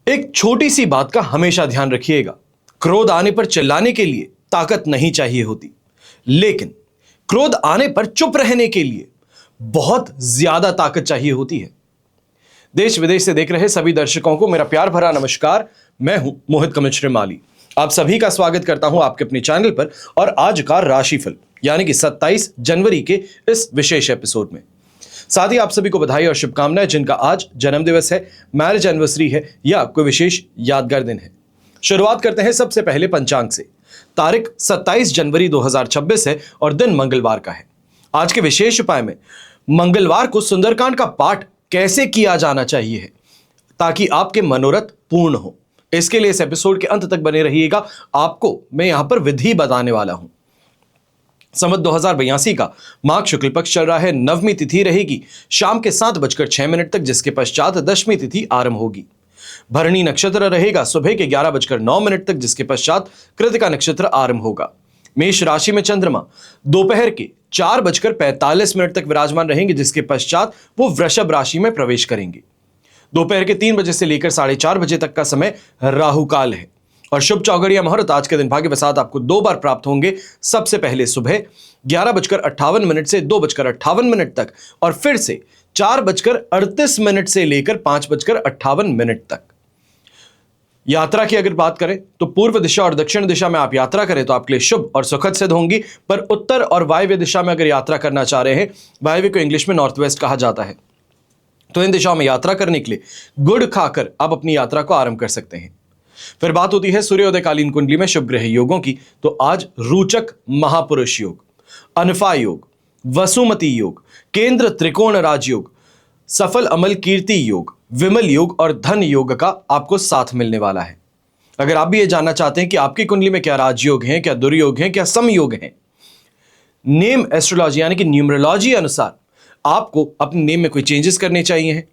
एक छोटी सी बात का हमेशा ध्यान रखिएगा। क्रोध आने पर चिल्लाने के लिए ताकत नहीं चाहिए होती, लेकिन क्रोध आने पर चुप रहने के लिए बहुत ज्यादा ताकत चाहिए होती है। देश विदेश से देख रहे सभी दर्शकों को मेरा प्यार भरा नमस्कार। मैं हूं मोहित कमिश्र माली। आप सभी का स्वागत करता हूं आपके अपने चैनल पर और आज का राशिफल यानी कि 27 जनवरी के इस विशेष एपिसोड में। साथ ही आप सभी को बधाई और शुभकामनाएं जिनका आज जन्मदिवस है, मैरिज एनिवर्सरी है या कोई विशेष यादगार दिन है। शुरुआत करते हैं सबसे पहले पंचांग से। तारीख 27 जनवरी 2026 है और दिन मंगलवार का है। आज के विशेष उपाय में मंगलवार को सुंदरकांड का पाठ कैसे किया जाना चाहिए है ताकि आपके मनोरथ पूर्ण हो। इसके लिए इस एपिसोड के अंत तक बने रहिएगा। आपको मैं यहां पर विधि बताने वाला हूं। संवत 2082 का माघ शुक्ल पक्ष चल रहा है। नवमी तिथि रहेगी शाम के 7:06 तक, जिसके पश्चात दशमी तिथि आरंभ होगी। भरणी नक्षत्र रहेगा सुबह के 11:09 तक, जिसके पश्चात कृतिका नक्षत्र आरंभ होगा। मेष राशि में चंद्रमा दोपहर के 4:45 तक विराजमान रहेंगे, जिसके पश्चात वो वृषभ राशि में प्रवेश करेंगे। दोपहर के 3 बजे से लेकर 4:30 बजे तक का समय राहु काल है और शुभ चौगड़िया मुहूर्त आज के दिन भाग्य वसात आपको 2 बार प्राप्त होंगे। सबसे पहले सुबह 11:58 से 2:58 तक और फिर से 4:38 से लेकर 5:58 तक। यात्रा की अगर बात करें तो पूर्व दिशा और दक्षिण दिशा में आप यात्रा करें तो आपके लिए शुभ और सुखद सिद्ध होंगी, पर उत्तर और वायव्य दिशा में अगर यात्रा करना चाह रहे हैं, वायव्य को इंग्लिश में नॉर्थ वेस्ट कहा जाता है, तो इन दिशाओं में यात्रा करने के लिए गुड़ खाकर आप अपनी यात्रा को आरंभ कर सकते हैं। फिर बात होती है सूर्योदयकालीन कुंडली में शुभ ग्रह योगों की, तो आज रोचक महापुरुष योग, अनफा योग, वसुमती योग, केंद्र त्रिकोण राजयोग, सफल अमल कीर्ति योग, विमल योग और धन योग का आपको साथ मिलने वाला है। अगर आप भी ये जानना चाहते हैं कि आपकी कुंडली में क्या राजयोग हैं, क्या दुर्योग हैं, क्या समयोग हैं, नेम एस्ट्रोलॉजी यानी कि न्यूमरोलॉजी अनुसार आपको अपने नेम में कोई चेंजेस करने चाहिए हैं,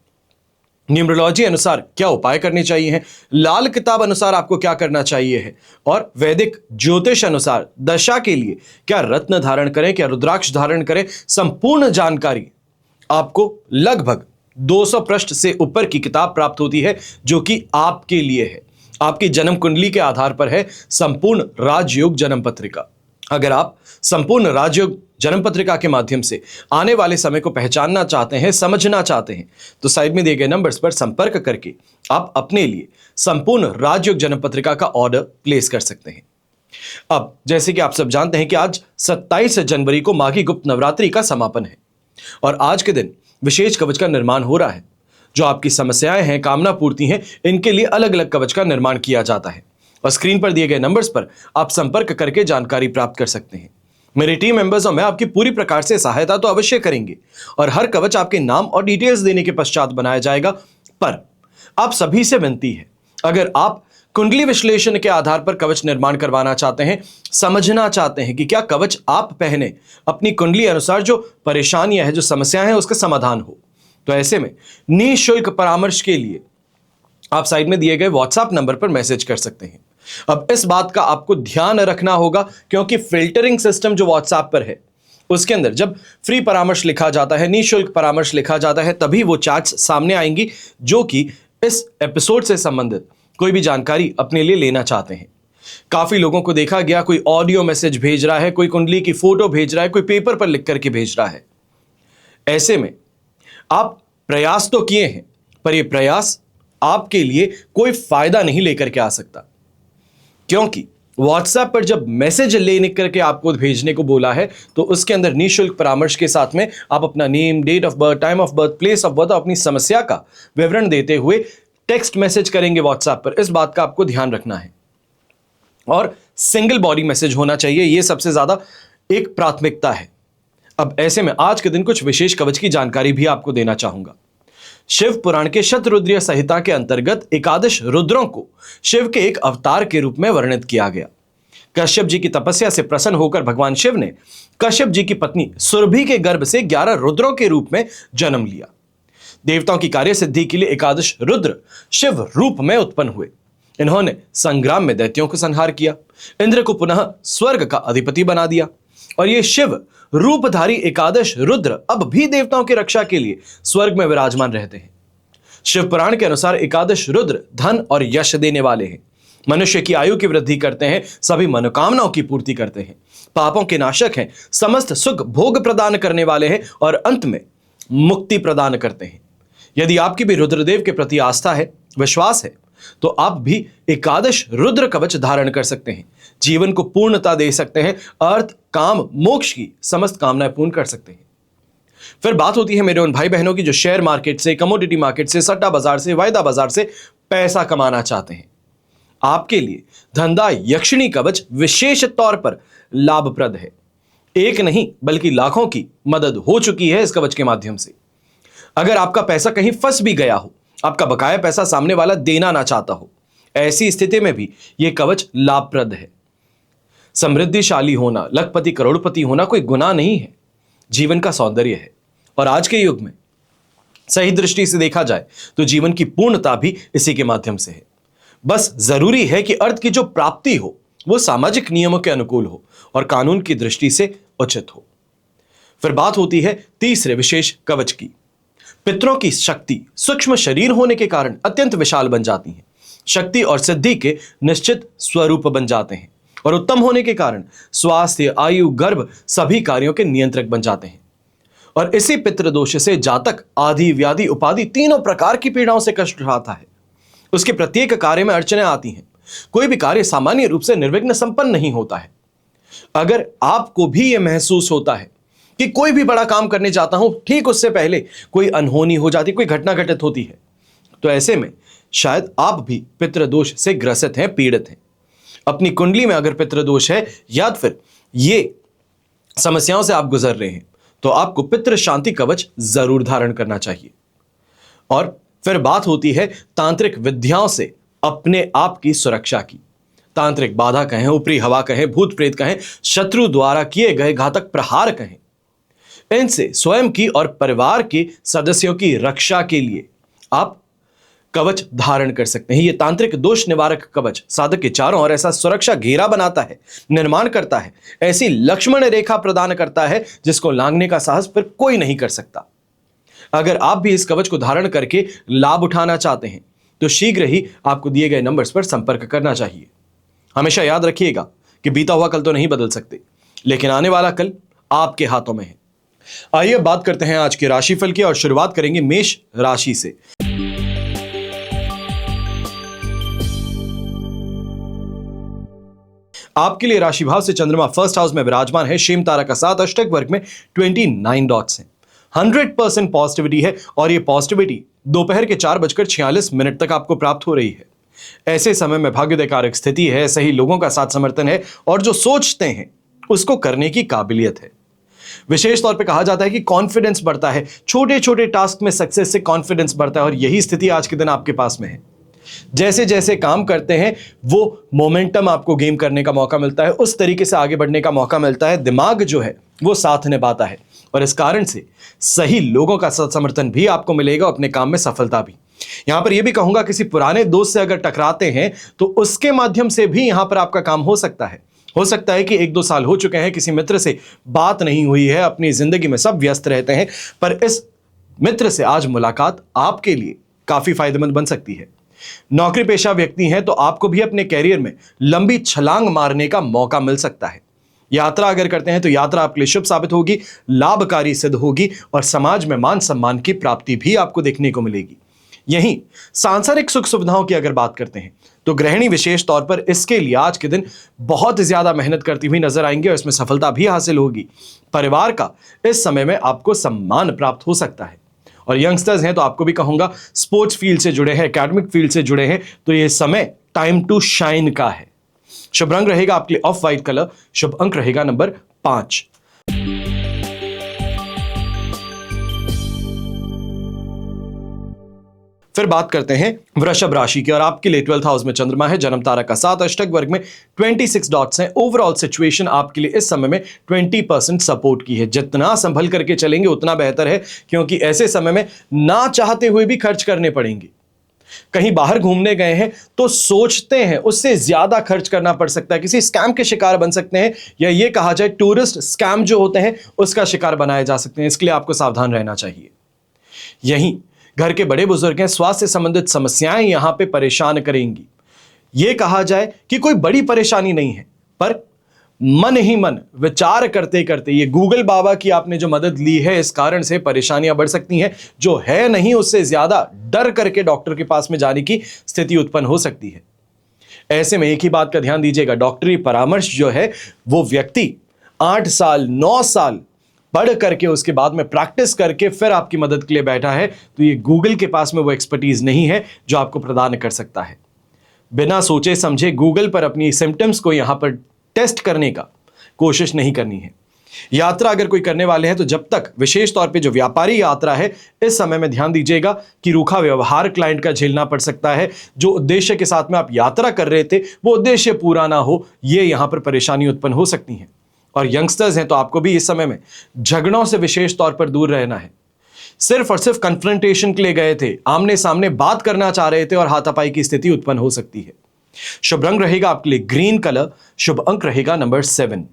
न्यूमरोलॉजी अनुसार क्या उपाय करने चाहिए हैं, लाल किताब अनुसार आपको क्या करना चाहिए है और वैदिक ज्योतिष अनुसार दशा के लिए क्या रत्न धारण करें, क्या रुद्राक्ष धारण करें, संपूर्ण जानकारी आपको लगभग 200 पृष्ठ से ऊपर की किताब प्राप्त होती है, जो कि आपके लिए है। आपकी जन्म कुंडली के आधार पर है संपूर्ण राजयोग जन्म पत्रिका। अगर आप संपूर्ण राजयोग जन्म पत्रिका के माध्यम से आने वाले समय को पहचानना चाहते हैं, समझना चाहते हैं, तो साइड में दिए गए नंबर्स पर संपर्क करके आप अपने लिए संपूर्ण राजयोग जन्म पत्रिका का ऑर्डर प्लेस कर सकते हैं। अब जैसे कि आप सब जानते हैं कि आज 27 जनवरी को माघी गुप्त नवरात्रि का समापन है और आज के दिन विशेष कवच का निर्माण हो रहा है। जो आपकी समस्याएं हैं, कामना पूर्ति हैं, इनके लिए अलग अलग कवच का निर्माण किया जाता है और स्क्रीन पर दिए गए नंबर्स पर आप संपर्क करके जानकारी प्राप्त कर सकते हैं। मेरी टीम मेंबर्स और मैं आपकी पूरी प्रकार से सहायता तो अवश्य करेंगे और हर कवच आपके नाम और डिटेल्स देने के पश्चात बनाया जाएगा। पर आप सभी से विनती है, अगर आप कुंडली विश्लेषण के आधार पर कवच निर्माण करवाना चाहते हैं, समझना चाहते हैं कि क्या कवच आप पहने अपनी कुंडली अनुसार जो परेशानियां हैं, जो समस्याएं हैं, उसका समाधान हो, तो ऐसे में निःशुल्क परामर्श के लिए आप साइड में दिए गए व्हाट्सएप नंबर पर मैसेज कर सकते हैं। अब इस बात का आपको ध्यान रखना होगा क्योंकि फिल्टरिंग सिस्टम जो व्हाट्सएप पर है उसके अंदर जब फ्री परामर्श लिखा जाता है, निःशुल्क परामर्श लिखा जाता है, तभी वो चैट्स सामने आएंगी जो कि इस एपिसोड से संबंधित कोई भी जानकारी अपने लिए लेना चाहते हैं। काफी लोगों को देखा गया, कोई ऑडियो मैसेज भेज रहा है, कोई कुंडली की फोटो भेज रहा है, कोई पेपर पर लिख करके भेज रहा है। ऐसे में आप प्रयास तो किए हैं, पर यह प्रयास आपके लिए कोई फायदा नहीं लेकर के आ सकता, क्योंकि व्हाट्सएप पर जब मैसेज लेने करके आपको भेजने को बोला है तो उसके अंदर निःशुल्क परामर्श के साथ में आप अपना name, date of birth, time of birth, place of birth, अपनी समस्या का विवरण देते हुए टेक्स्ट मैसेज करेंगे व्हाट्सएप पर। इस बात का आपको ध्यान रखना है और सिंगल बॉडी मैसेज होना चाहिए, यह सबसे ज्यादा एक प्राथमिकता है। अब ऐसे में आज के दिन कुछ विशेष कवच की जानकारी भी आपको देना चाहूंगा। शिव पुराण के शतरुद्रीय संहिता के अंतर्गत एकादश रुद्रों को शिव के एक अवतार के रूप में वर्णित किया गया। कश्यप जी की तपस्या से प्रसन्न होकर भगवान शिव ने कश्यप जी की पत्नी सुरभि के गर्भ से 11 रुद्रों के रूप में जन्म लिया। देवताओं की कार्य सिद्धि के लिए एकादश रुद्र शिव रूप में उत्पन्न हुए। इन्होंने संग्राम में दैत्यों को संहार किया, इंद्र को पुनः स्वर्ग का अधिपति बना दिया और ये शिव रूपधारी एकादश रुद्र अब भी देवताओं की रक्षा के लिए स्वर्ग में विराजमान रहते हैं। शिव पुराण के अनुसार एकादश रुद्र धन और यश देने वाले हैं, मनुष्य की आयु की वृद्धि करते हैं, सभी मनोकामनाओं की पूर्ति करते हैं, पापों के नाशक हैं, समस्त सुख भोग प्रदान करने वाले हैं और अंत में मुक्ति प्रदान करते हैं। यदि आपकी भी रुद्रदेव के प्रति आस्था है, विश्वास है, तो आप भी एकादश रुद्र कवच धारण कर सकते हैं, जीवन को पूर्णता दे सकते हैं, अर्थ काम मोक्ष की समस्त कामनाएं पूर्ण कर सकते हैं। फिर बात होती है मेरे उन भाई बहनों की जो शेयर मार्केट से, कमोडिटी मार्केट से, सट्टा बाजार से, वायदा बाजार से पैसा कमाना चाहते हैं। आपके लिए धंधा यक्षिणी कवच विशेष तौर पर लाभप्रद है। एक नहीं बल्कि लाखों की मदद हो चुकी है इस कवच के माध्यम से। अगर आपका पैसा कहीं फंस भी गया हो, आपका बकाया पैसा सामने वाला देना ना चाहता हो, ऐसी स्थिति में भी यह कवच लाभप्रद है। समृद्धिशाली होना, लखपति करोड़पति होना कोई गुनाह नहीं है, जीवन का सौंदर्य है। और आज के युग में सही दृष्टि से देखा जाए तो जीवन की पूर्णता भी इसी के माध्यम से है। बस जरूरी है कि अर्थ की जो प्राप्ति हो वो सामाजिक नियमों के अनुकूल हो और कानून की दृष्टि से उचित हो। फिर बात होती है तीसरे विशेष कवच की। पितरों की शक्ति सूक्ष्म शरीर होने के कारण अत्यंत विशाल बन जाती है, शक्ति और सिद्धि के निश्चित स्वरूप बन जाते हैं और उत्तम होने के कारण स्वास्थ्य, आयु, गर्भ सभी कार्यों के नियंत्रक बन जाते हैं। और इसी पितृदोष से जातक आदि व्याधि उपाधि तीनों प्रकार की पीड़ाओं से कष्ट उठाता है। उसके प्रत्येक कार्य में अड़चनें आती हैं, कोई भी कार्य सामान्य रूप से निर्विघ्न संपन्न नहीं होता है। अगर आपको भी यह महसूस होता है कि कोई भी बड़ा काम करने जाता हूं, ठीक उससे पहले कोई अनहोनी हो जाती, कोई घटना घटित होती है, तो ऐसे में शायद आप भी पितृदोष से ग्रसित हैं, पीड़ित हैं। अपनी कुंडली में अगर पितृदोष है या फिर ये समस्याओं से आप गुजर रहे हैं, तो आपको पितृ शांति कवच जरूर धारण करना चाहिए। और फिर बात होती है तांत्रिक विद्याओं से अपने आप की सुरक्षा की। तांत्रिक बाधा कहें, ऊपरी हवा कहें, भूत प्रेत कहें, शत्रु द्वारा किए गए घातक प्रहार कहें, इनसे स्वयं की और परिवार के सदस्यों की रक्षा के लिए आप कवच धारण कर सकते हैं। यह तांत्रिक दोष निवारक कवच साधक के चारों ओर ऐसा सुरक्षा घेरा बनाता है, निर्माण करता है, ऐसी लक्ष्मण रेखा प्रदान करता है जिसको लांघने का साहस फिर कोई नहीं कर सकता। अगर आप भी इस कवच को धारण करके लाभ उठाना चाहते हैं तो शीघ्र ही आपको दिए गए नंबर्स पर संपर्क करना चाहिए। हमेशा याद रखिएगा कि बीता हुआ कल तो नहीं बदल सकते, लेकिन आने वाला कल आपके हाथों में है। आइए बात करते हैं आज के राशिफल की और शुरुआत करेंगे मेष राशि से। आपके लिए राशि भाव से चंद्रमा फर्स्ट हाउस में विराजमान है, शेम तारा का साथ, अष्टक वर्ग में 29 डॉट्स हैं। 100% पॉजिटिविटी है और ये पॉजिटिविटी दोपहर के 4:46 तक आपको प्राप्त हो रही है। ऐसे समय में भाग्योदयकारक स्थिति है, सही लोगों का साथ समर्थन है और जो सोचते हैं उसको करने की काबिलियत है। विशेष तौर पे कहा जाता है कि कॉन्फिडेंस बढ़ता है, छोटे छोटे टास्क में सक्सेस से कॉन्फिडेंस बढ़ता है और यही स्थिति आज के दिन आपके पास में है। जैसे जैसे काम करते हैं वो मोमेंटम आपको गेम करने का मौका मिलता है, उस तरीके से आगे बढ़ने का मौका मिलता है। दिमाग जो है वो साथ निभाता है और इस कारण से सही लोगों का समर्थन भी आपको मिलेगा, अपने काम में सफलता भी। यहां पर यह भी कहूंगा किसी पुराने दोस्त से अगर टकराते हैं तो उसके माध्यम से भी यहां पर आपका काम हो सकता है। हो सकता है कि 1-2 साल हो चुके हैं, किसी मित्र से बात नहीं हुई है, अपनी जिंदगी में सब व्यस्त रहते हैं, पर इस मित्र से आज मुलाकात आपके लिए काफी फायदेमंद बन सकती है। नौकरी पेशा व्यक्ति हैं तो आपको भी अपने कैरियर में लंबी छलांग मारने का मौका मिल सकता है। यात्रा अगर करते हैं तो यात्रा आपके लिए शुभ साबित होगी, लाभकारी सिद्ध होगी और समाज में मान सम्मान की प्राप्ति भी आपको देखने को मिलेगी। यहीं सांसारिक सुख सुविधाओं की अगर बात करते हैं तो गृहिणी विशेष तौर पर इसके लिए आज के दिन बहुत ज्यादा मेहनत करती हुई नजर आएंगे और इसमें सफलता भी हासिल होगी। परिवार का इस समय में आपको सम्मान प्राप्त हो सकता है। और यंगस्टर्स हैं तो आपको भी कहूंगा स्पोर्ट्स फील्ड से जुड़े हैं, एकेडमिक फील्ड से जुड़े हैं तो ये समय टाइम टू शाइन का है। शुभ रंग रहेगा आपके लिए ऑफ व्हाइट कलर, शुभ अंक रहेगा नंबर 5। फिर बात करते हैं वृषभ राशि की और आपके लिए 12th हाउस में चंद्रमा है, जन्म तारा का 7, अष्टक वर्ग में 26 डॉट्स हैं। ओवरऑल सिचुएशन आपके लिए इस समय में 20% सपोर्ट की है। जितना संभल करके चलेंगे उतना बेहतर है, क्योंकि ऐसे समय में ना चाहते हुए भी खर्च करने पड़ेंगे। कहीं बाहर घूमने गए हैं तो सोचते हैं उससे ज्यादा खर्च करना पड़ सकता है, किसी स्कैम के शिकार बन सकते हैं, या ये कहा जाए टूरिस्ट स्कैम जो होते हैं उसका शिकार बनाए जा सकते हैं। इसके लिए आपको सावधान रहना चाहिए। यहीं घर के बड़े बुजुर्ग हैं, स्वास्थ्य संबंधित समस्याएं यहां पे परेशान करेंगी। यह कहा जाए कि कोई बड़ी परेशानी नहीं है, पर मन ही मन विचार करते करते ये गूगल बाबा की आपने जो मदद ली है, इस कारण से परेशानियां बढ़ सकती हैं। जो है नहीं उससे ज्यादा डर करके डॉक्टर के पास में जाने की स्थिति उत्पन्न हो सकती है। ऐसे में एक ही बात का ध्यान दीजिएगा, डॉक्टरी परामर्श जो है वो व्यक्ति 8 साल 9 साल पढ़ करके उसके बाद में प्रैक्टिस करके फिर आपकी मदद के लिए बैठा है, तो ये गूगल के पास में वो एक्सपर्टीज नहीं है जो आपको प्रदान कर सकता है। बिना सोचे समझे गूगल पर अपनी सिम्टम्स को यहां पर टेस्ट करने का कोशिश नहीं करनी है। यात्रा अगर कोई करने वाले हैं तो जब तक, विशेष तौर पे जो व्यापारी यात्रा है, इस समय में ध्यान दीजिएगा कि रूखा व्यवहार क्लाइंट का झेलना पड़ सकता है। जो उद्देश्य के साथ में आप यात्रा कर रहे थे वो उद्देश्य पूरा ना हो, ये यहां पर परेशानी उत्पन्न हो सकती है। और यंगस्टर्स हैं तो आपको भी इस समय में झगड़ों से विशेष तौर पर दूर रहना है। सिर्फ और सिर्फ कन्फ्रंटेशन के लिए गए थे, आमने सामने बात करना चाह रहे थे और हाथापाई की स्थिति उत्पन्न हो सकती है। शुभ रंग रहेगा आपके लिए ग्रीन कलर, शुभ अंक रहेगा नंबर 7।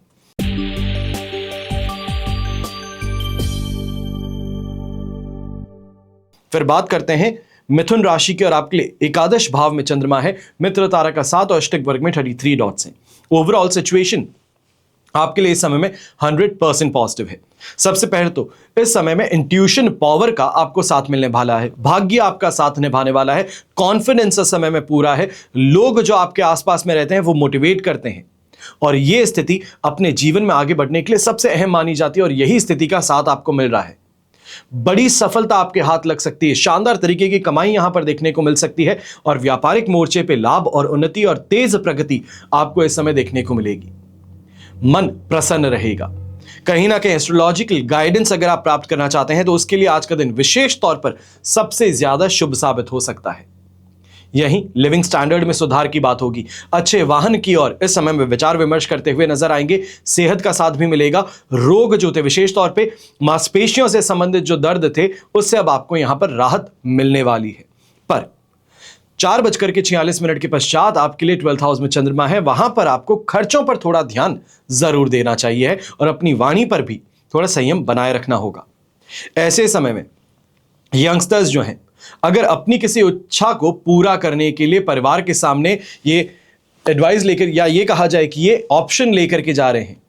फिर बात करते हैं मिथुन राशि की और आपके लिए एकादश भाव में चंद्रमा है, मित्र तारा का 7 और अष्टक वर्ग में 33 डॉट्स हैं। ओवरऑल सिचुएशन आपके लिए इस समय में 100% पॉजिटिव है। सबसे पहले तो इस समय में इंट्यूशन पावर का आपको साथ मिलने वाला है, भाग्य आपका साथ निभाने वाला है, कॉन्फिडेंस इस समय में पूरा है। लोग जो आपके आसपास में रहते हैं वो मोटिवेट करते हैं और ये स्थिति अपने जीवन में आगे बढ़ने के लिए सबसे अहम मानी जाती है और यही स्थिति का साथ आपको मिल रहा है। बड़ी सफलता आपके हाथ लग सकती है, शानदार तरीके की कमाई यहां पर देखने को मिल सकती है और व्यापारिक मोर्चे पे लाभ और उन्नति और तेज प्रगति आपको इस समय देखने को मिलेगी। मन प्रसन्न रहेगा। कहीं ना कहीं एस्ट्रोलॉजिकल गाइडेंस अगर आप प्राप्त करना चाहते हैं तो उसके लिए आज का दिन विशेष तौर पर सबसे ज्यादा शुभ साबित हो सकता है। यहीं लिविंग स्टैंडर्ड में सुधार की बात होगी, अच्छे वाहन की ओर इस समय में विचार विमर्श करते हुए नजर आएंगे। सेहत का साथ भी मिलेगा। रोग जो थे, विशेष तौर पे मांसपेशियों से संबंधित जो दर्द थे, उससे अब आपको यहां पर राहत मिलने वाली है। पर 4:46 के पश्चात आपके लिए 12th हाउस में चंद्रमा है, वहां पर आपको खर्चों पर थोड़ा ध्यान जरूर देना चाहिए और अपनी वाणी पर भी थोड़ा संयम बनाए रखना होगा। ऐसे समय में यंगस्टर्स जो हैं, अगर अपनी किसी इच्छा को पूरा करने के लिए परिवार के सामने ये एडवाइस लेकर या ये कहा जाए कि ये ऑप्शन लेकर के जा रहे हैं,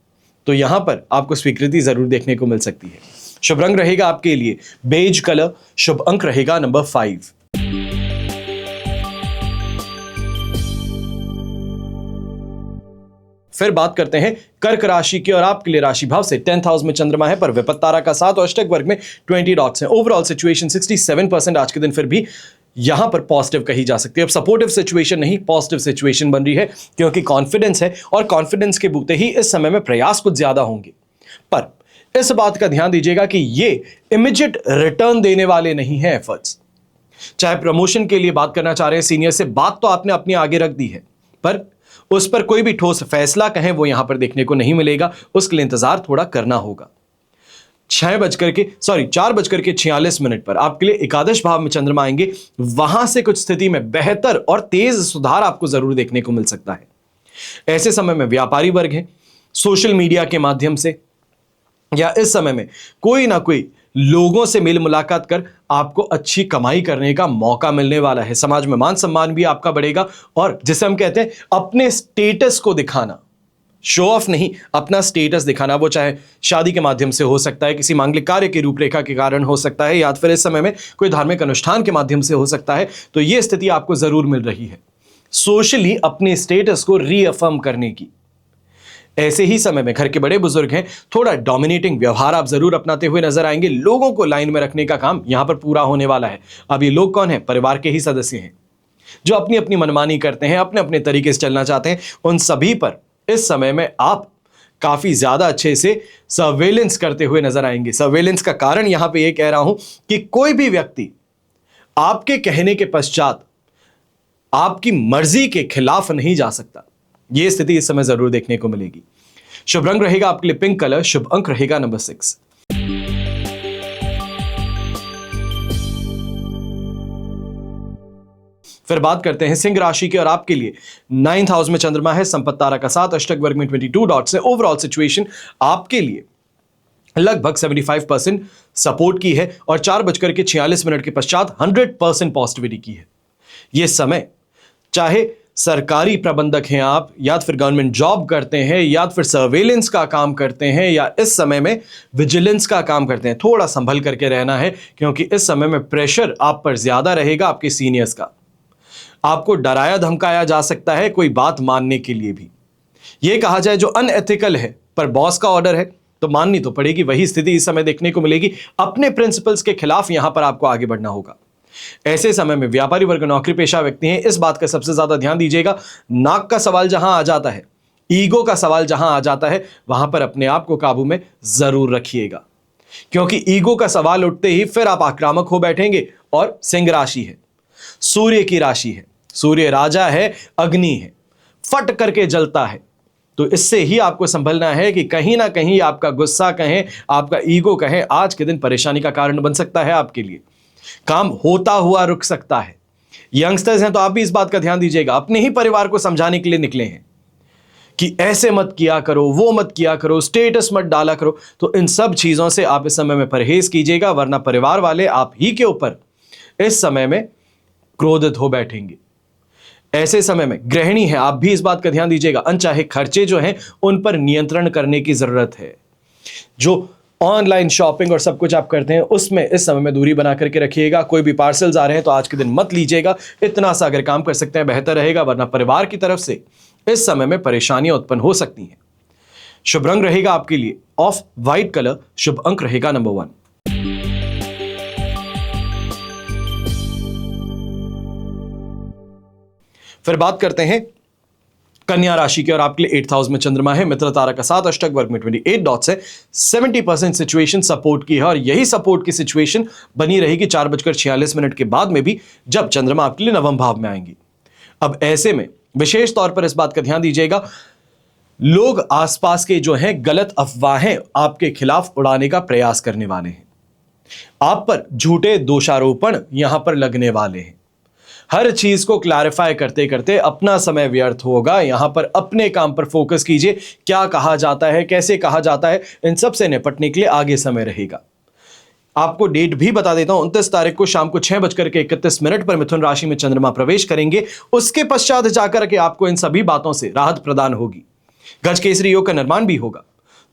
तो यहां पर आपको स्वीकृति जरूर देखने को मिल सकती है। शुभ रंग रहेगा आपके लिए बेज कलर, शुभ अंक रहेगा नंबर 5। फिर बात करते हैं कर्क राशि की और आपके लिए राशि भाव से 10th हाउस में चंद्रमा है, पर विपत्त तारा का 7 और अष्टक वर्ग में 20 डॉट्स हैं। ओवरऑल सिचुएशन 67% आज के दिन फिर भी यहां पर पॉजिटिव कही जा सकती है। अब सपोर्टिव सिचुएशन नहीं, पॉजिटिव सिचुएशन बन रही है क्योंकि कॉन्फिडेंस है और कॉन्फिडेंस के बूते ही इस समय में प्रयास कुछ ज्यादा होंगे। पर इस बात का ध्यान दीजिएगा कि ये इमीडिएट रिटर्न देने वाले नहीं है एफर्ट्स। चाहे प्रमोशन के लिए बात करना चाह रहे हैं सीनियर से, बात तो आपने अपने आगे रख दी है, पर उस पर कोई भी ठोस फैसला कहें वो यहां पर देखने को नहीं मिलेगा। उसके लिए इंतजार थोड़ा करना होगा। 4:46 पर आपके लिए एकादश भाव में चंद्रमा आएंगे, वहां से कुछ स्थिति में बेहतर और तेज सुधार आपको जरूर देखने को मिल सकता है। ऐसे समय में व्यापारी वर्ग है, सोशल मीडिया के माध्यम से या इस समय में कोई ना कोई लोगों से मेल मुलाकात कर आपको अच्छी कमाई करने का मौका मिलने वाला है। समाज में मान सम्मान भी आपका बढ़ेगा और जिसे हम कहते हैं अपने स्टेटस को दिखाना, शो ऑफ नहीं, अपना स्टेटस दिखाना, वो चाहे शादी के माध्यम से हो सकता है, किसी मांगलिक कार्य की रूपरेखा के कारण हो सकता है, या फिर इस समय में कोई धार्मिक अनुष्ठान के माध्यम से हो सकता है। तो यह स्थिति आपको जरूर मिल रही है सोशली अपने स्टेटस को रीअफर्म करने की। ऐसे ही समय में घर के बड़े बुजुर्ग हैं, थोड़ा डोमिनेटिंग व्यवहार आप जरूर अपनाते हुए नजर आएंगे। लोगों को लाइन में रखने का काम यहां पर पूरा होने वाला है। अब ये लोग कौन है? परिवार के ही सदस्य हैं जो अपनी अपनी मनमानी करते हैं, अपने अपने तरीके से चलना चाहते हैं। उन सभी पर इस समय में आप काफी ज्यादा अच्छे से सर्वेलेंस करते हुए नजर आएंगे। सर्वेलेंस का कारण यहां पे ये कह रहा हूं कि कोई भी व्यक्ति आपके कहने के पश्चात आपकी मर्जी के खिलाफ नहीं जा सकता। यह स्थिति इस समय जरूर देखने को मिलेगी। शुभ रंग रहेगा आपके लिए पिंक कलर, शुभ अंक रहेगा नंबर 6। फिर बात करते हैं सिंह राशि की और आपके लिए 9th हाउस में चंद्रमा है, संपत्ति तारा का 7, अष्टक वर्ग में 22 डॉट्स है। ओवरऑल सिचुएशन आपके लिए लगभग 75% सपोर्ट की है और 4:46 के पश्चात 100% पॉजिटिविटी की है। यह समय, चाहे सरकारी प्रबंधक हैं आप, या फिर गवर्नमेंट जॉब करते हैं, या फिर सर्वेलेंस का काम करते हैं, या इस समय में विजिलेंस का काम करते हैं, थोड़ा संभल करके रहना है, क्योंकि इस समय में प्रेशर आप पर ज्यादा रहेगा आपके सीनियर्स का। आपको डराया धमकाया जा सकता है कोई बात मानने के लिए भी। यह कहा जाए जो अनएथिकल है पर बॉस का ऑर्डर है तो माननी तो पड़ेगी, वही स्थिति इस समय देखने को मिलेगी। अपने प्रिंसिपल्स के खिलाफ यहां पर आपको आगे बढ़ना होगा। ऐसे समय में व्यापारी वर्ग, नौकरी पेशा व्यक्ति हैं, इस बात का सबसे ज्यादा ध्यान दीजिएगा। नाक का सवाल जहां आ जाता है, ईगो का सवाल जहां आ जाता है, वहां पर अपने आप को काबू में जरूर रखिएगा, क्योंकि ईगो का सवाल उठते ही फिर आप आक्रामक हो बैठेंगे। और सिंह राशि है, सूर्य की राशि है, सूर्य राजा है, अग्नि है, फट करके जलता है। तो इससे ही आपको संभलना है कि कहीं ना कहीं आपका गुस्सा कहें, आपका ईगो कहें, आज के दिन परेशानी का कारण बन सकता है आपके लिए। काम होता हुआ रुक सकता है। यंगस्टर्स हैं तो आप भी इस बात का ध्यान दीजिएगा। अपने ही परिवार को समझाने के लिए निकले हैं कि ऐसे मत किया करो, वो मत किया करो, स्टेटस मत डाला करो। तो इन सब चीजों से आप इस समय में परहेज कीजिएगा, वरना परिवार वाले आप ही के ऊपर इस समय में क्रोधित हो बैठेंगे। ऐसे समय में गृहिणी है, आप भी इस बात का ध्यान दीजिएगा। अनचाहे खर्चे जो हैं उन पर नियंत्रण करने की जरूरत है। जो ऑनलाइन शॉपिंग और सब कुछ आप करते हैं उसमें इस समय में दूरी बना करके रखिएगा। कोई भी पार्सल्स आ रहे हैं तो आज के दिन मत लीजिएगा। इतना सा अगर काम कर सकते हैं बेहतर रहेगा, वरना परिवार की तरफ से इस समय में परेशानियां उत्पन्न हो सकती हैं। शुभ रंग रहेगा आपके लिए ऑफ व्हाइट कलर, शुभ अंक रहेगा नंबर 1। फिर बात करते हैं कन्या राशि की, और आपके लिए 8th हाउस में चंद्रमा है, मित्र तारा का 7, अष्टक वर्ग में 28 डॉट्स है। 70% सिचुएशन सपोर्ट की है, और यही सपोर्ट की सिचुएशन बनी रहेगी 4:46 के बाद में भी, जब चंद्रमा आपके लिए नवम भाव में आएंगी। अब ऐसे में विशेष तौर पर इस बात का ध्यान दीजिएगा, लोग आसपास के जो हैं गलत अफवाहें आपके खिलाफ उड़ाने का प्रयास करने वाले हैं। आप पर झूठे दोषारोपण यहां पर लगने वाले हैं। हर चीज को क्लैरिफाई करते करते अपना समय व्यर्थ होगा। यहां पर अपने काम पर फोकस कीजिए। क्या कहा जाता है, कैसे कहा जाता है, इन सब से निपटने के लिए आगे समय रहेगा। आपको डेट भी बता देता हूं, 29 तारीख को शाम को 6:31 पर मिथुन राशि में चंद्रमा प्रवेश करेंगे। उसके पश्चात जाकर के आपको इन सभी बातों से राहत प्रदान होगी। गजकेसरी योग का निर्माण भी होगा।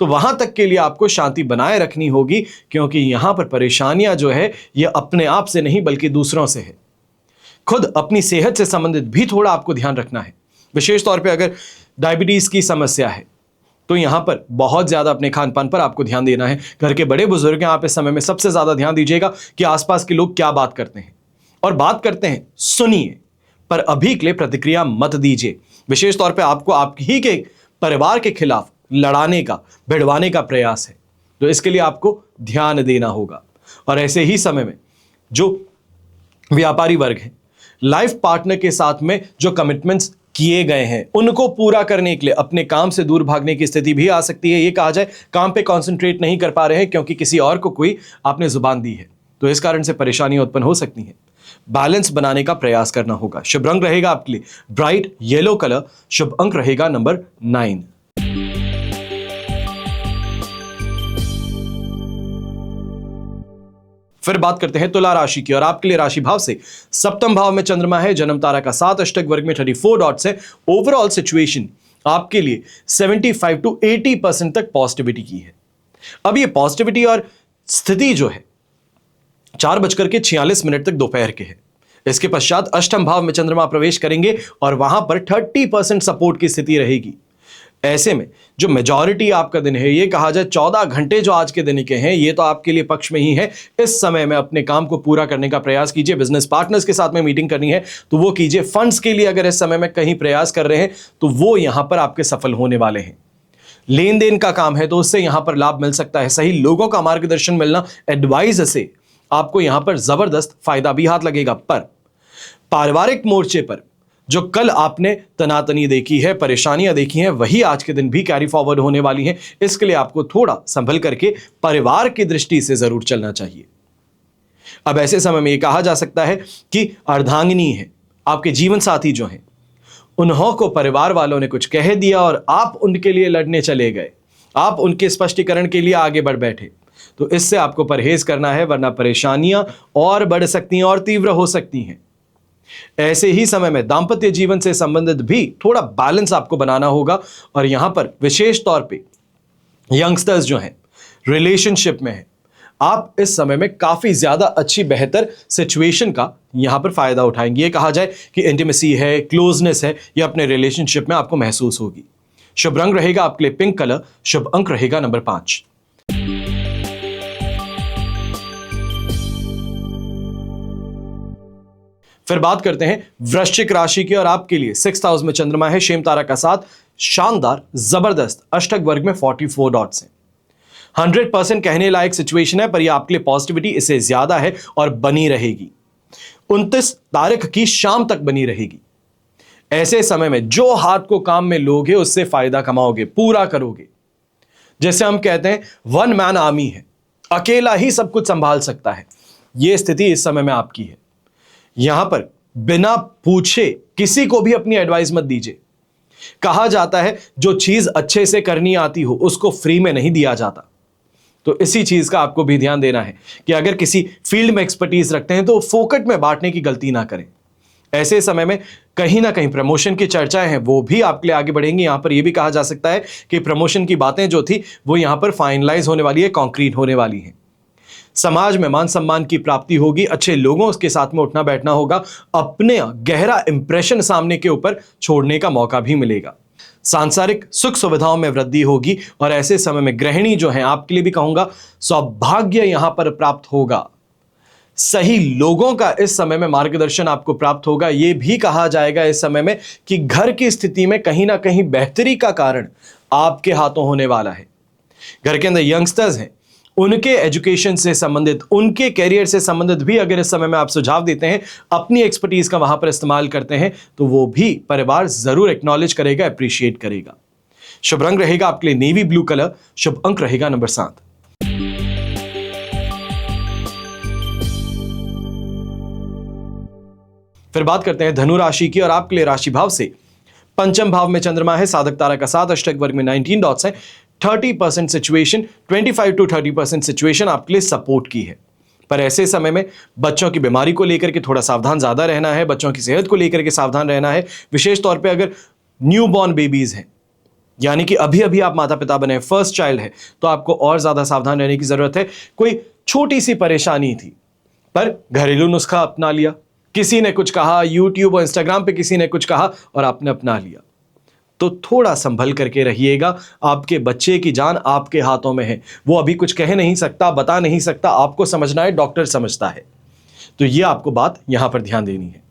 तो वहां तक के लिए आपको शांति बनाए रखनी होगी, क्योंकि यहां पर परेशानियां जो है यह अपने आप से नहीं बल्कि दूसरों से है। खुद अपनी सेहत से संबंधित भी थोड़ा आपको ध्यान रखना है। विशेष तौर पे अगर डायबिटीज की समस्या है तो यहां पर बहुत ज्यादा अपने खान पान पर आपको ध्यान देना है। घर के बड़े बुजुर्ग हैं, आप इस समय में सबसे ज्यादा ध्यान दीजिएगा कि आसपास के लोग क्या बात करते हैं, और बात करते हैं सुनिए, पर अभी के लिए प्रतिक्रिया मत दीजिए। विशेष तौर पर आपको आपही के परिवार के खिलाफ लड़ाने का, भिड़वाने का प्रयास है, तो इसके लिए आपको ध्यान देना होगा। और ऐसे ही समय में जो व्यापारी वर्ग है, लाइफ पार्टनर के साथ में जो कमिटमेंट्स किए गए हैं उनको पूरा करने के लिए अपने काम से दूर भागने की स्थिति भी आ सकती है। ये कहा जाए काम पे कंसंट्रेट नहीं कर पा रहे हैं क्योंकि किसी और को कोई आपने जुबान दी है, तो इस कारण से परेशानियां उत्पन्न हो सकती हैं। बैलेंस बनाने का प्रयास करना होगा। शुभ रंग रहेगा आपके लिए ब्राइट येलो कलर, शुभ अंक रहेगा नंबर 9। फिर बात करते हैं तुला राशि की, और आपके लिए राशि भाव से सप्तम भाव में चंद्रमा है, जन्म तारा का 7, अष्टक वर्ग में 34 डॉट्स है। ओवरऑल सिचुएशन आपके लिए 75 to 80% तक पॉजिटिविटी की है। अब ये पॉजिटिविटी और स्थिति जो है 4:46 तक दोपहर के है। इसके पश्चात अष्टम भाव में चंद्रमा प्रवेश करेंगे और वहां पर 30% सपोर्ट की स्थिति रहेगी। ऐसे में जो मेजॉरिटी आपका दिन है, ये कहा जाए 14 घंटे जो आज के दिन के हैं, ये तो आपके लिए पक्ष में ही है। इस समय में अपने काम को पूरा करने का प्रयास कीजिए। बिजनेस पार्टनर्स के साथ में मीटिंग करनी है तो वो कीजिए। फंड्स के लिए अगर इस समय में कहीं प्रयास कर रहे हैं तो वो यहां पर आपके सफल होने वाले हैं। लेन देन का काम है तो उससे यहां पर लाभ मिल सकता है। सही लोगों का मार्गदर्शन मिलना, एडवाइस से आपको यहां पर जबरदस्त फायदा भी हाथ लगेगा। पर पारिवारिक मोर्चे पर जो कल आपने तनातनी देखी है, परेशानियां देखी हैं, वही आज के दिन भी कैरी फॉरवर्ड होने वाली हैं। इसके लिए आपको थोड़ा संभल करके परिवार की दृष्टि से जरूर चलना चाहिए। अब ऐसे समय में यह कहा जा सकता है कि अर्धांगिनी है, आपके जीवन साथी जो हैं, उन्हों को परिवार वालों ने कुछ कह दिया और आप उनके लिए लड़ने चले गए। आप उनके स्पष्टीकरण के लिए आगे बढ़ बैठे। तो इससे आपको परहेज करना है, वरना परेशानियां और बढ़ सकती हैं और तीव्र हो सकती हैं। ऐसे ही समय में दांपत्य जीवन से संबंधित भी थोड़ा बैलेंस आपको बनाना होगा, और यहां पर विशेष तौर पे यंगस्टर्स जो हैं, रिलेशनशिप में हैं, आप इस समय में काफी ज्यादा अच्छी बेहतर सिचुएशन का यहां पर फायदा उठाएंगे। ये कहा जाए कि इंटीमेसी है, क्लोजनेस है, ये अपने रिलेशनशिप में आपको महसूस होगी। शुभ रंग रहेगा आपके लिए पिंक कलर, शुभ अंक रहेगा नंबर 5। फिर बात करते हैं वृश्चिक राशि की, और आपके लिए 6th हाउस में चंद्रमा है, शेम तारा का साथ, शानदार जबरदस्त अष्टक वर्ग में 44 डॉट्स हैं। 100% कहने लायक सिचुएशन है, पर यह आपके लिए पॉजिटिविटी इससे ज्यादा है और बनी रहेगी। 29 तारीख की शाम तक बनी रहेगी। ऐसे समय में जो हाथ को काम में लोगे उससे फायदा कमाओगे, पूरा करोगे। जैसे हम कहते हैं वन मैन आर्मी है, अकेला ही सब कुछ संभाल सकता है। यह स्थिति इस समय में आपकी है। यहां पर बिना पूछे किसी को भी अपनी एडवाइस मत दीजिए। कहा जाता है जो चीज अच्छे से करनी आती हो उसको फ्री में नहीं दिया जाता। तो इसी चीज का आपको भी ध्यान देना है कि अगर किसी फील्ड में एक्सपर्टीज रखते हैं तो फोकट में बांटने की गलती ना करें। ऐसे समय में कहीं ना कहीं प्रमोशन की चर्चाएं हैं, वो भी आपके लिए आगे बढ़ेंगी। यहां पर यह भी कहा जा सकता है कि प्रमोशन की बातें जो थी वो यहां पर फाइनलाइज होने वाली है, कॉन्क्रीट होने वाली है। समाज में मान सम्मान की प्राप्ति होगी, अच्छे लोगों के साथ में उठना बैठना होगा, अपने गहरा इंप्रेशन सामने के ऊपर छोड़ने का मौका भी मिलेगा। सांसारिक सुख सुविधाओं में वृद्धि होगी, और ऐसे समय में गृहिणी जो है, आपके लिए भी कहूंगा सौभाग्य यहां पर प्राप्त होगा। सही लोगों का इस समय में मार्गदर्शन आपको प्राप्त होगा। यह भी कहा जाएगा इस समय में कि घर की स्थिति में कहीं ना कहीं बेहतरी का कारण आपके हाथों होने वाला है। घर के अंदर यंगस्टर्स हैं, उनके एजुकेशन से संबंधित, उनके कैरियर से संबंधित भी अगर इस समय में आप सुझाव देते हैं, अपनी एक्सपर्टीज का वहां पर इस्तेमाल करते हैं, तो वो भी परिवार जरूर एक्नॉलेज करेगा, अप्रिशिएट करेगा। शुभ रंग रहेगा आपके लिए नेवी ब्लू कलर, शुभ अंक रहेगा नंबर 7। फिर बात करते हैं धनु राशि की, और आपके लिए राशि भाव से पंचम भाव में चंद्रमा है, साधक तारा का साथ, अष्टक वर्ग में 19 डॉट्स हैं। 30% सिचुएशन, 25 to 30% सिचुएशन आपके लिए सपोर्ट की है। पर ऐसे समय में बच्चों की बीमारी को लेकर के थोड़ा सावधान ज्यादा रहना है, बच्चों की सेहत को लेकर के सावधान रहना है। विशेष तौर पे अगर न्यू बॉर्न बेबीज हैं, यानी कि अभी अभी आप माता पिता बने, फर्स्ट चाइल्ड है, तो आपको और ज्यादा सावधान रहने की जरूरत है। कोई छोटी सी परेशानी थी पर घरेलू नुस्खा अपना लिया, किसी ने कुछ कहा, यूट्यूब और इंस्टाग्राम पे किसी ने कुछ कहा और आपने अपना लिया, तो थोड़ा संभल करके रहिएगा। आपके बच्चे की जान आपके हाथों में है, वो अभी कुछ कह नहीं सकता, बता नहीं सकता, आपको समझना है, डॉक्टर समझता है। तो ये आपको बात यहां पर ध्यान देनी है।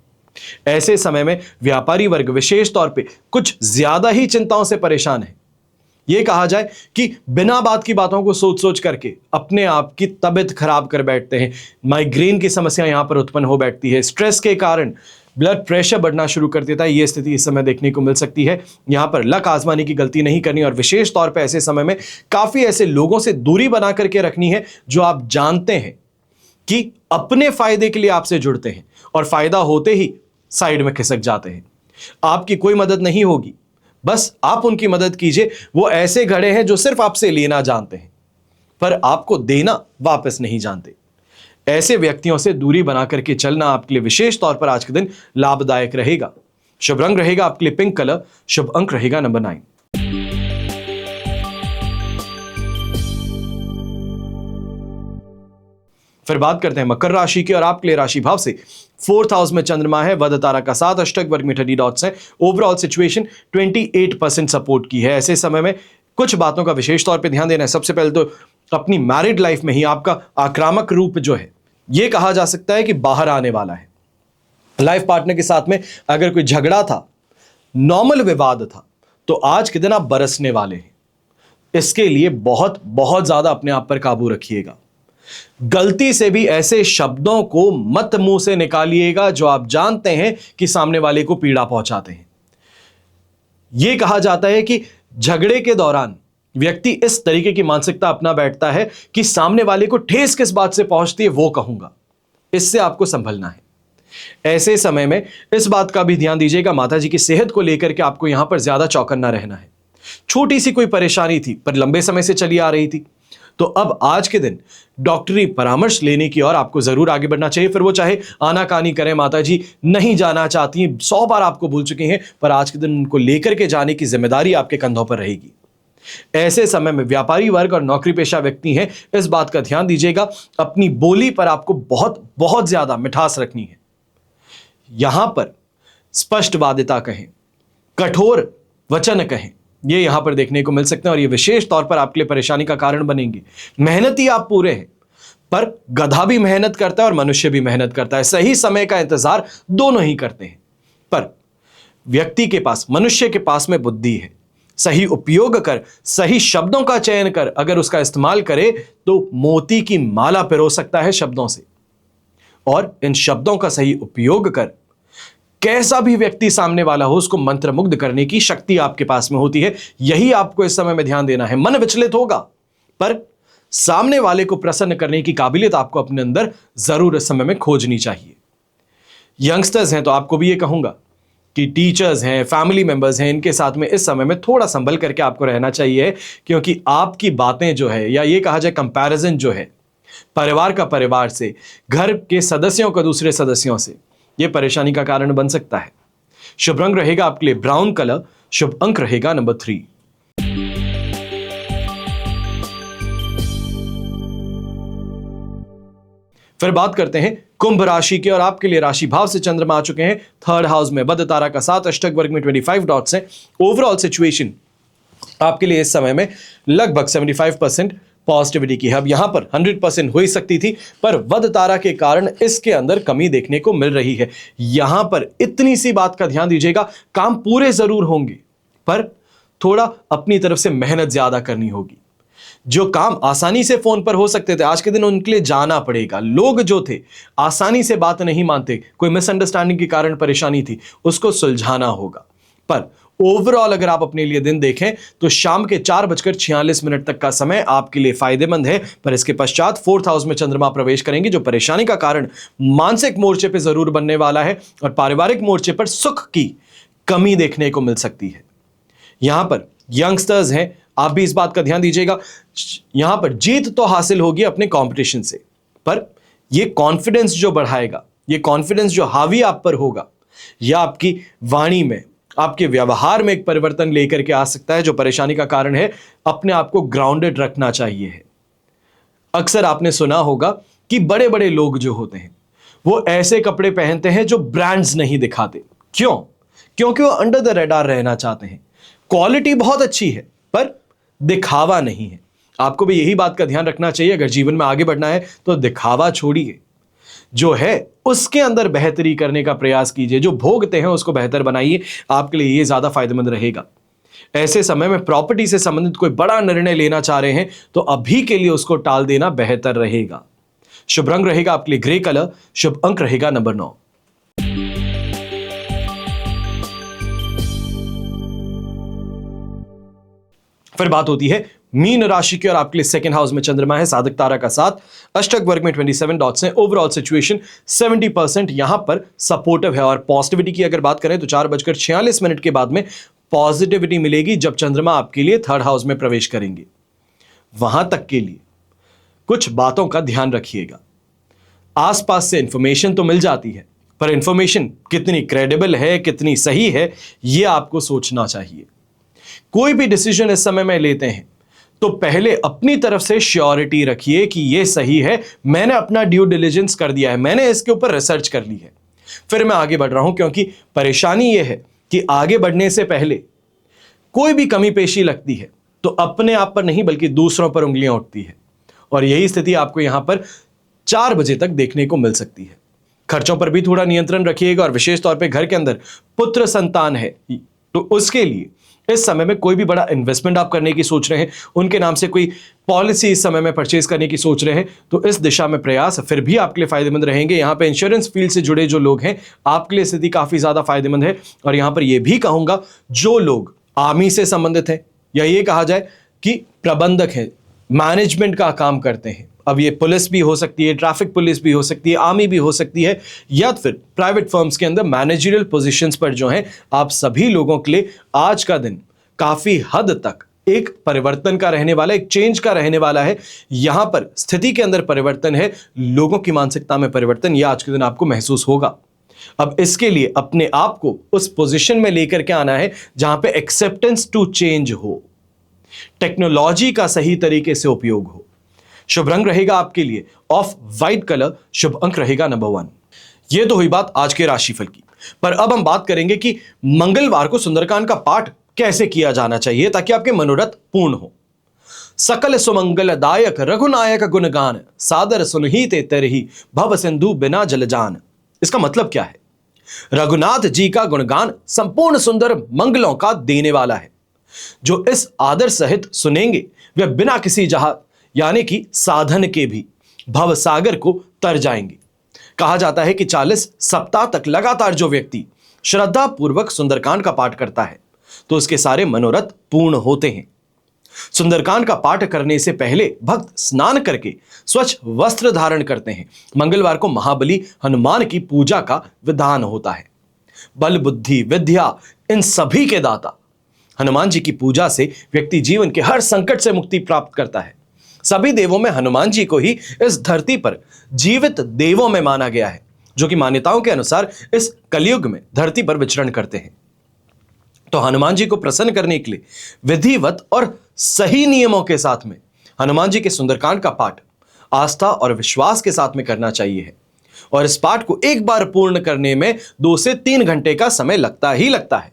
ऐसे समय में व्यापारी वर्ग विशेष तौर पे कुछ ज्यादा ही चिंताओं से परेशान है। यह कहा जाए कि बिना बात की बातों को सोच सोच करके अपने आप की तबीयत खराब कर बैठते हैं। माइग्रेन की समस्या यहां पर उत्पन्न हो बैठती है। स्ट्रेस के कारण ब्लड प्रेशर बढ़ना शुरू कर देता है। यह स्थिति इस समय देखने को मिल सकती है। यहां पर लक आजमाने की गलती नहीं करनी, और विशेष तौर पर ऐसे समय में काफी ऐसे लोगों से दूरी बना करके रखनी है जो आप जानते हैं कि अपने फायदे के लिए आपसे जुड़ते हैं और फायदा होते ही साइड में खिसक जाते हैं। आपकी कोई मदद नहीं होगी, बस आप उनकी मदद कीजिए। वो ऐसे घड़े हैं जो सिर्फ आपसे लेना जानते हैं पर आपको देना वापस नहीं जानते। ऐसे व्यक्तियों से दूरी बना करके चलना आपके लिए विशेष तौर पर आज के दिन लाभदायक रहेगा। शुभ रंग रहेगा आपके लिए पिंक कलर, शुभ अंक रहेगा नंबर 9। फिर बात करते हैं मकर राशि की, और आपके लिए राशि भाव से 4th हाउस में चंद्रमा है, वध तारा का साथ, अष्टक वर्ग में 30 डॉट्स है। ओवरऑल सिचुएशन 28% सपोर्ट की है। ऐसे समय में कुछ बातों का विशेष तौर पे ध्यान देना है। सबसे पहले तो अपनी मैरिड लाइफ में ही आपका आक्रामक रूप जो है, यह कहा जा सकता है कि बाहर आने वाला है। लाइफ पार्टनर के साथ में अगर कोई झगड़ा था, नॉर्मल विवाद था, तो आज के दिन आप बरसने वाले हैं। इसके लिए बहुत बहुत ज्यादा अपने आप पर काबू रखिएगा। गलती से भी ऐसे शब्दों को मत मुंह से निकालिएगा जो आप जानते हैं कि सामने वाले को पीड़ा पहुंचाते हैं। यह कहा जाता है कि झगड़े के दौरान व्यक्ति इस तरीके की मानसिकता अपना बैठता है कि सामने वाले को ठेस किस बात से पहुंचती है वो कहूंगा। इससे आपको संभलना है। ऐसे समय में इस बात का भी ध्यान दीजिएगा, माता जी की सेहत को लेकर के आपको यहां पर ज्यादा चौकन्ना रहना है। छोटी सी कोई परेशानी थी पर लंबे समय से चली आ रही थी, तो अब आज के दिन डॉक्टरी परामर्श लेने की ओर आपको जरूर आगे बढ़ना चाहिए। फिर वो चाहे आनाकानी करें, माता जी नहीं जाना चाहती, 100 बार आपको बोल चुकी हैं, पर आज के दिन उनको लेकर के जाने की जिम्मेदारी आपके कंधों पर रहेगी। ऐसे समय में व्यापारी वर्ग और नौकरी पेशा व्यक्ति हैं, इस बात का ध्यान दीजिएगा, अपनी बोली पर आपको बहुत बहुत ज्यादा मिठास रखनी है। यहां पर स्पष्टवादिता कहें, कठोर वचन कहें, ये यहां पर देखने को मिल सकते हैं और ये विशेष तौर पर आपके लिए परेशानी का कारण बनेंगे। मेहनती आप पूरे हैं, पर गधा भी मेहनत करता है और मनुष्य भी मेहनत करता है। सही समय का इंतजार दोनों ही करते हैं, पर व्यक्ति के पास, मनुष्य के पास में बुद्धि है। सही उपयोग कर, सही शब्दों का चयन कर अगर उसका इस्तेमाल करे तो मोती की माला पिरो सकता है शब्दों से। और इन शब्दों का सही उपयोग कर कैसा भी व्यक्ति सामने वाला हो उसको मंत्रमुग्ध करने की शक्ति आपके पास में होती है। यही आपको इस समय में ध्यान देना है। मन विचलित होगा, पर सामने वाले को प्रसन्न करने की काबिलियत आपको अपने अंदर जरूर इस समय में खोजनी चाहिए। यंगस्टर्स हैं तो आपको भी ये कहूंगा कि टीचर्स हैं, फैमिली मेंबर्स हैं, इनके साथ में इस समय में थोड़ा संभल करके आपको रहना चाहिए, क्योंकि आपकी बातें जो है, या ये कहा जाए कंपैरिजन जो है परिवार का परिवार से, घर के सदस्यों का दूसरे सदस्यों से, यह परेशानी का कारण बन सकता है। शुभ रंग रहेगा आपके लिए ब्राउन कलर, शुभ अंक रहेगा नंबर 3। फिर बात करते हैं कुंभ राशि की, और आपके लिए राशि भाव से चंद्रमा आ चुके हैं 3rd हाउस में, बद तारा का 7, अष्टक वर्ग में 25 डॉट्स हैं। ओवरऑल सिचुएशन आपके लिए इस समय में लगभग 75% पॉजिटिविटी की है। अब यहां पर 100% हो ही सकती थी, पर वध तारा के कारण इसके अंदर कमी देखने को मिल रही है। यहां पर इतनी सी बात का ध्यान दीजिएगा, काम पूरे जरूर होंगे, पर थोड़ा अपनी तरफ से मेहनत ज्यादा करनी होगी। जो काम आसानी से फोन पर हो सकते थे, आज के दिन उनके लिए जाना पड़ेगा। लोग जो थे आसानी से बात नहीं मानते, कोई मिसअंडरस्टैंडिंग के कारण परेशानी थी, उसको सुलझाना होगा। पर ओवरऑल अगर आप अपने लिए दिन देखें तो शाम के 4:46 तक का समय आपके लिए फायदेमंद है, पर इसके पश्चात 4th हाउस में चंद्रमा प्रवेश करेंगे, जो परेशानी का कारण मानसिक मोर्चे पे जरूर बनने वाला है और पारिवारिक मोर्चे पर सुख की कमी देखने को मिल सकती है। यहां पर यंगस्टर्स हैं, आप भी इस बात का ध्यान दीजिएगा। यहां पर जीत तो हासिल होगी अपने कंपटीशन से, पर यह कॉन्फिडेंस जो बढ़ाएगा, यह कॉन्फिडेंस जो हावी आप पर होगा, यह आपकी वाणी में, आपके व्यवहार में एक परिवर्तन लेकर के आ सकता है, जो परेशानी का कारण है। अपने आप को ग्राउंडेड रखना चाहिए है। अक्सर आपने सुना होगा कि बड़े बड़े लोग जो होते हैं वो ऐसे कपड़े पहनते हैं जो ब्रांड्स नहीं दिखाते। क्यों? क्योंकि वो अंडर द रडार रहना चाहते हैं। क्वालिटी बहुत अच्छी है, पर दिखावा नहीं है। आपको भी यही बात का ध्यान रखना चाहिए। अगर जीवन में आगे बढ़ना है तो दिखावा छोड़िए, जो है उसके अंदर बेहतरी करने का प्रयास कीजिए। जो भोगते हैं उसको बेहतर बनाइए, आपके लिए यह ज्यादा फायदेमंद रहेगा। ऐसे समय में प्रॉपर्टी से संबंधित कोई बड़ा निर्णय लेना चाह रहे हैं तो अभी के लिए उसको टाल देना बेहतर रहेगा। शुभ रंग रहेगा आपके लिए ग्रे कलर, शुभ अंक रहेगा नंबर 9। फिर बात होती है मीन राशि की, और आपके लिए 2nd हाउस में चंद्रमा है, साधक तारा का 7, अष्टक वर्ग में 27 डॉट्स हैं। ओवरऑल सिचुएशन 70% यहां पर सपोर्टिव है। और पॉजिटिविटी की अगर बात करें तो 4:46 के बाद में पॉजिटिविटी मिलेगी, जब चंद्रमा आपके लिए 3rd हाउस में प्रवेश करेंगे। वहां तक के लिए कुछ बातों का ध्यान रखिएगा। आसपास से इंफॉर्मेशन तो मिल जाती है, पर इंफॉर्मेशन कितनी क्रेडिबल है, कितनी सही है, यह आपको सोचना चाहिए। कोई भी डिसीजन इस समय में लेते हैं तो पहले अपनी तरफ से श्योरिटी रखिए कि यह सही है, मैंने अपना ड्यू डिलिजेंस कर दिया है, मैंने इसके ऊपर रिसर्च कर ली है, फिर मैं आगे बढ़ रहा हूं। क्योंकि परेशानी यह है कि आगे बढ़ने से पहले कोई भी कमी पेशी लगती है तो अपने आप पर नहीं बल्कि दूसरों पर उंगलियां उठती है, और यही स्थिति आपको यहां पर 4 बजे तक देखने को मिल सकती है। खर्चों पर भी थोड़ा नियंत्रण रखिएगा, और विशेष तौर पर घर के अंदर पुत्र संतान है तो उसके लिए इस समय में कोई भी बड़ा इन्वेस्टमेंट आप करने की सोच रहे हैं, उनके नाम से कोई पॉलिसी इस समय में परचेज करने की सोच रहे हैं, तो इस दिशा में प्रयास फिर भी आपके लिए फायदेमंद रहेंगे। यहां पे इंश्योरेंस फील्ड से जुड़े जो लोग हैं, आपके लिए स्थिति काफी ज्यादा फायदेमंद है। और यहां पर यह भी कहूंगा, जो लोग आर्मी से संबंधित हैं, या ये कहा जाए कि प्रबंधक हैं, मैनेजमेंट का काम करते हैं, अब ये पुलिस भी हो सकती है, ट्रैफिक पुलिस भी हो सकती है, आर्मी भी हो सकती है, या फिर प्राइवेट फर्म्स के अंदर मैनेजरियल पोजीशंस पर जो हैं, आप सभी लोगों के लिए आज का दिन काफी हद तक एक परिवर्तन का रहने वाला, एक चेंज का रहने वाला है। यहां पर स्थिति के अंदर परिवर्तन है, लोगों की मानसिकता में परिवर्तन, यह आज के दिन आपको महसूस होगा। अब इसके लिए अपने आप को उस पोजीशन में लेकर के आना है जहां पे एक्सेप्टेंस टू चेंज हो, टेक्नोलॉजी का सही तरीके से उपयोग हो। शुभ रंग रहेगा आपके लिए ऑफ वाइट कलर, शुभ अंक रहेगा नंबर 1। यह तो हुई बात आज के राशिफल की, पर अब हम बात करेंगे कि मंगलवार को सुंदरकांड का पाठ कैसे किया जाना चाहिए ताकि आपके मनोरथ पूर्ण हो। सकल सुमंगलदायक रघुनायक गुणगान, सादर सुनहीते तरही भव सिंधु बिना जलजान। इसका मतलब क्या है? रघुनाथ जी का गुणगान संपूर्ण सुंदर मंगलों का देने वाला है। जो इस आदर सहित सुनेंगे वे बिना किसी जहां यानी कि साधन के भी भव सागर को तर जाएंगे। कहा जाता है कि 40 सप्ताह तक लगातार जो व्यक्ति श्रद्धा पूर्वक सुंदरकांड का पाठ करता है तो उसके सारे मनोरथ पूर्ण होते हैं। सुंदरकांड का पाठ करने से पहले भक्त स्नान करके स्वच्छ वस्त्र धारण करते हैं। मंगलवार को महाबली हनुमान की पूजा का विधान होता है। बल, बुद्धि, विद्या इन सभी के दाता हनुमान जी की पूजा से व्यक्ति जीवन के हर संकट से मुक्ति प्राप्त करता है। सभी देवों में हनुमान जी को ही इस धरती पर जीवित देवों में माना गया है, जो कि मान्यताओं के अनुसार इस कलयुग में धरती पर विचरण करते हैं। तो हनुमान जी को प्रसन्न करने के लिए विधिवत और सही नियमों के साथ में हनुमान जी के सुंदरकांड का पाठ आस्था और विश्वास के साथ में करना चाहिए है। और इस पाठ को एक बार पूर्ण करने में 2 से 3 घंटे का समय लगता ही लगता है।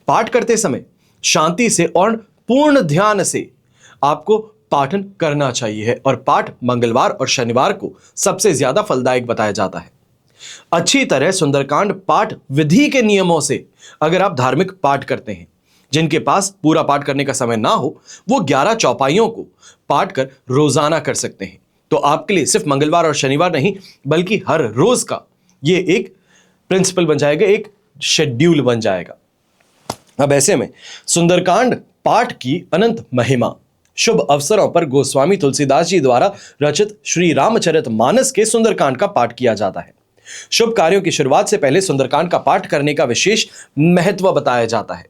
पाठ करते समय शांति से और पूर्ण ध्यान से आपको पाठन करना चाहिए और पाठ मंगलवार और शनिवार को सबसे ज्यादा फलदायक बताया जाता है। अच्छी तरह सुंदरकांड पाठ विधि के नियमों से अगर आप धार्मिक पाठ करते हैं, जिनके पास पूरा पाठ करने का समय ना हो, वो 11 चौपाइयों को पाठ कर रोजाना कर सकते हैं। तो आपके लिए सिर्फ मंगलवार और शनिवार नहीं बल्कि हर रोज का ये एक प्रिंसिपल बन जाएगा, एक शेड्यूल बन जाएगा। अब ऐसे में सुंदरकांड पाठ की अनंत महिमा, शुभ अवसरों पर गोस्वामी तुलसीदास जी द्वारा रचित श्री रामचरितमानस के सुंदरकांड का पाठ किया जाता है। शुभ कार्यों की शुरुआत से पहले सुंदरकांड का पाठ करने का विशेष महत्व बताया जाता है।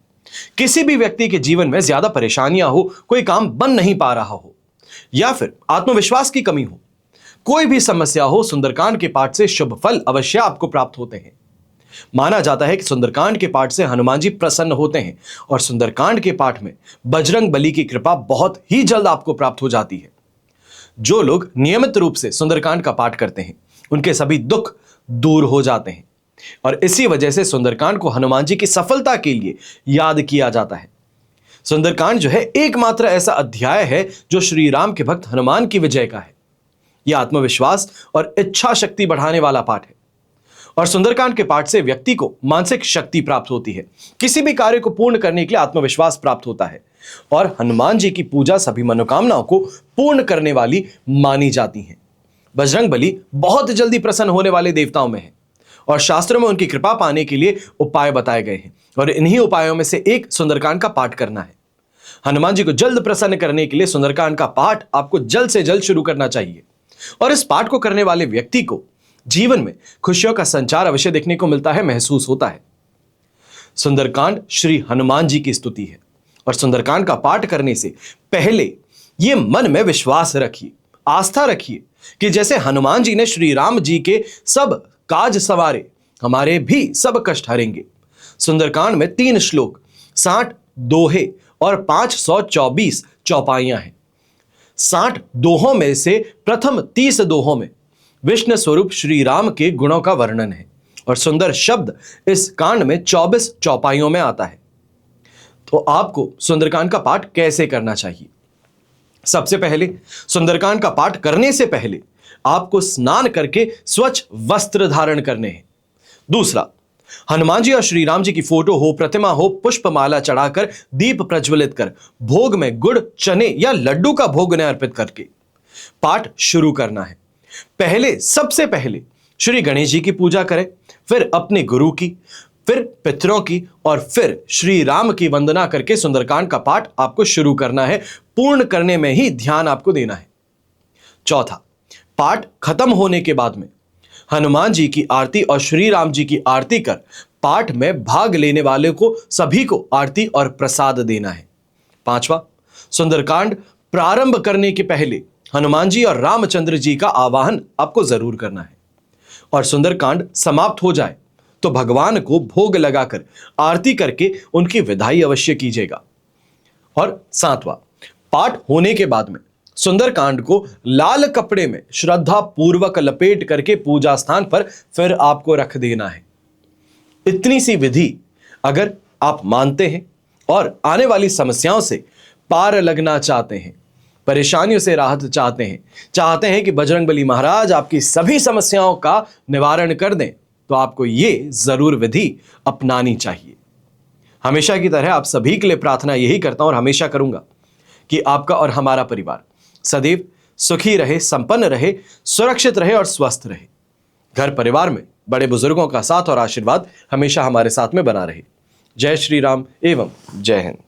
किसी भी व्यक्ति के जीवन में ज्यादा परेशानियां हो, कोई काम बन नहीं पा रहा हो या फिर आत्मविश्वास की कमी हो, कोई भी समस्या हो, सुंदरकांड के पाठ से शुभ फल अवश्य आपको प्राप्त होते हैं। माना जाता है कि सुंदरकांड के पाठ से हनुमान जी प्रसन्न होते हैं और सुंदरकांड के पाठ में बजरंग बली की कृपा बहुत ही जल्द आपको प्राप्त हो जाती है। जो लोग नियमित रूप से सुंदरकांड का पाठ करते हैं उनके सभी दुख दूर हो जाते हैं और इसी वजह से सुंदरकांड को हनुमान जी की सफलता के लिए याद किया जाता है। सुंदरकांड जो है एकमात्र ऐसा अध्याय है जो श्री राम के भक्त हनुमान की विजय का है। यह आत्मविश्वास और इच्छा शक्ति बढ़ाने वाला पाठ है और सुंदरकांड के पाठ से व्यक्ति को मानसिक शक्ति प्राप्त होती है। किसी भी कार्य को पूर्ण करने के लिए आत्मविश्वास प्राप्त होता है और हनुमान जी की पूजा सभी मनोकामनाओं को पूर्ण करने वाली मानी जाती है। बजरंग बली बहुत जल्दी प्रसन्न होने वाले देवताओं में है और शास्त्रों में उनकी कृपा पाने के लिए उपाय बताए गए हैं और इन्हीं उपायों में से एक सुंदरकांड का पाठ करना है। हनुमान जी को जल्द प्रसन्न करने के लिए सुंदरकांड का पाठ आपको जल्द से जल्द शुरू करना चाहिए और इस पाठ को करने वाले व्यक्ति को जीवन में खुशियों का संचार अवश्य देखने को मिलता है, महसूस होता है। सुंदरकांड श्री हनुमान जी की स्तुति है और सुंदरकांड का पाठ करने से पहले यह मन में विश्वास रखिए, आस्था रखिए कि जैसे हनुमान जी ने श्री राम जी के सब काज सवारे, हमारे भी सब कष्ट हरेंगे। सुंदरकांड में 3 श्लोक, 60 दोहे और 524 चौपाइयां हैं। 60 दोहों में से प्रथम 30 दोहों में विष्णु स्वरूप श्री राम के गुणों का वर्णन है और सुंदर शब्द इस कांड में 24 चौपाइयों में आता है। तो आपको सुंदरकांड का पाठ कैसे करना चाहिए? सबसे पहले सुंदरकांड का पाठ करने से पहले आपको स्नान करके स्वच्छ वस्त्र धारण करने हैं। दूसरा, हनुमान जी और श्री राम जी की फोटो हो, प्रतिमा हो, पुष्पमाला चढ़ाकर दीप प्रज्वलित कर भोग में गुड़, चने या लड्डू का भोग उन्हें अर्पित करके पाठ शुरू करना है। सबसे पहले श्री गणेश जी की पूजा करें, फिर अपने गुरु की, फिर पितरों की और फिर श्री राम की वंदना करके सुंदरकांड का पाठ आपको शुरू करना है। पूर्ण करने में ही ध्यान आपको देना है। चौथा, पाठ खत्म होने के बाद में हनुमान जी की आरती और श्री राम जी की आरती कर पाठ में भाग लेने वाले को सभी को आरती और प्रसाद देना है। पांचवा, सुंदरकांड प्रारंभ करने के पहले हनुमान जी और रामचंद्र जी का आवाहन आपको जरूर करना है। और सुंदरकांड समाप्त हो जाए तो भगवान को भोग लगाकर आरती करके उनकी विदाई अवश्य कीजिएगा। और सातवां, पाठ होने के बाद में सुंदरकांड को लाल कपड़े में श्रद्धा पूर्वक लपेट करके पूजा स्थान पर फिर आपको रख देना है। इतनी सी विधि अगर आप मानते हैं और आने वाली समस्याओं से पार लगना चाहते हैं, परेशानियों से राहत चाहते हैं कि बजरंगबली महाराज आपकी सभी समस्याओं का निवारण कर दें, तो आपको ये जरूर विधि अपनानी चाहिए। हमेशा की तरह आप सभी के लिए प्रार्थना यही करता हूं और हमेशा करूंगा कि आपका और हमारा परिवार सदैव सुखी रहे, संपन्न रहे, सुरक्षित रहे और स्वस्थ रहे। घर परिवार में बड़े बुजुर्गों का साथ और आशीर्वाद हमेशा हमारे साथ में बना रहे। जय श्री राम एवं जय हिंद।